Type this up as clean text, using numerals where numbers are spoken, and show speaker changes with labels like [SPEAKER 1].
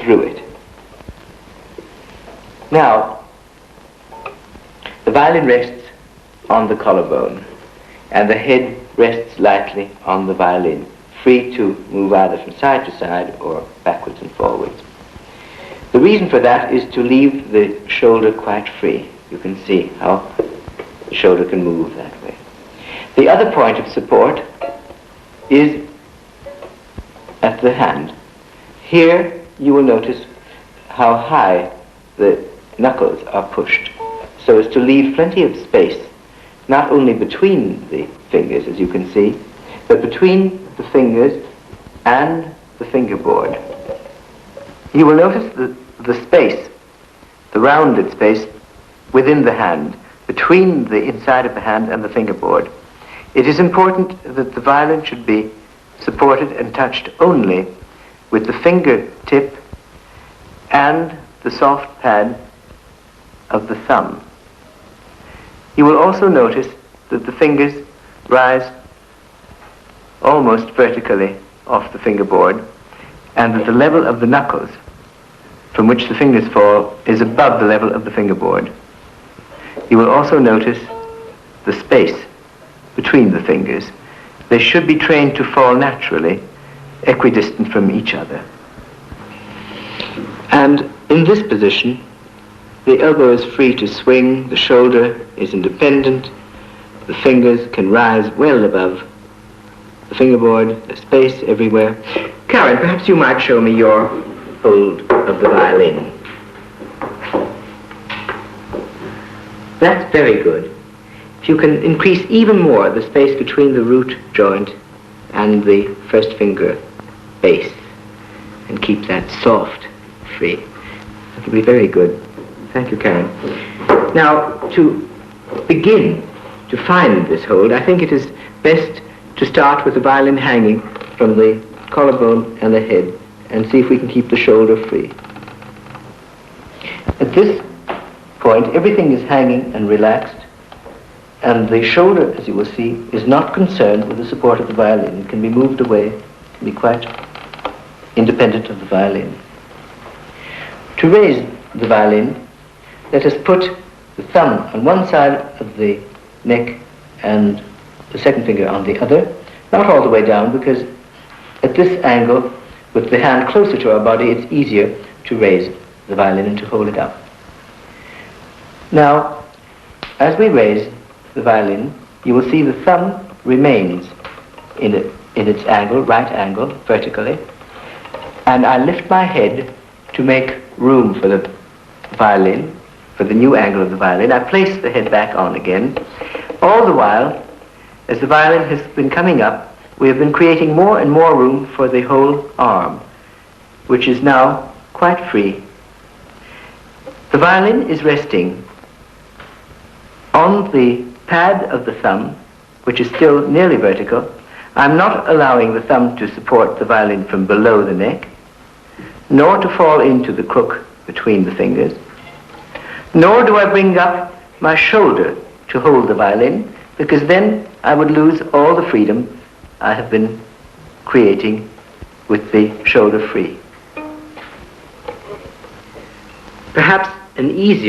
[SPEAKER 1] through it. Now, the violin rests on the collarbone, and the head rests lightly on the violin, free to move either from side to side or backwards and forwards. The reason for that is to leave the shoulder quite free. You can see how the shoulder can move that way. The other point of support is at the hand. Here you will notice how high the knuckles are pushed, so as to leave plenty of space, not only between the fingers, as you can see, but between the fingers and the fingerboard. You will notice the space, the rounded space within the hand, between the inside of the hand and the fingerboard. It is important that the violin should be supported and touched only with the fingertip and the soft pad of the thumb. You will also notice that the fingers rise almost vertically off the fingerboard, and that the level of the knuckles from which the fingers fall is above the level of the fingerboard. You will also notice the space between the fingers. They should be trained to fall naturally, equidistant from each other. And in this position, the elbow is free to swing, the shoulder is independent, the fingers can rise well above the fingerboard, there's space everywhere. Karen, perhaps you might show me your hold of the violin. That's very good. If you can increase even more the space between the root joint and the first finger base, and keep that soft, free, that will be very good. Thank you, Karen. Now, to begin to find this hold, I think it is best to start with the violin hanging from the collarbone and the head, and see if we can keep the shoulder free. At this point, everything is hanging and relaxed, and the shoulder, as you will see, is not concerned with the support of the violin. It can be moved away, can be quite independent of the violin. To raise the violin, let us put the thumb on one side of the neck and the second finger on the other, not all the way down, because at this angle, with the hand closer to our body, it's easier to raise the violin and to hold it up. Now, as we raise the violin, you will see the thumb remains in its angle, right angle, vertically, and I lift my head to make room for the violin, for the new angle of the violin. I place the head back on again. All the while, as the violin has been coming up, we have been creating more and more room for the whole arm, which is now quite free. The violin is resting on the pad of the thumb, which is still nearly vertical. I'm not allowing the thumb to support the violin from below the neck, nor to fall into the crook between the fingers, nor do I bring up my shoulder to hold the violin, because then I would lose all the freedom I have been creating with the shoulder free. Perhaps an easier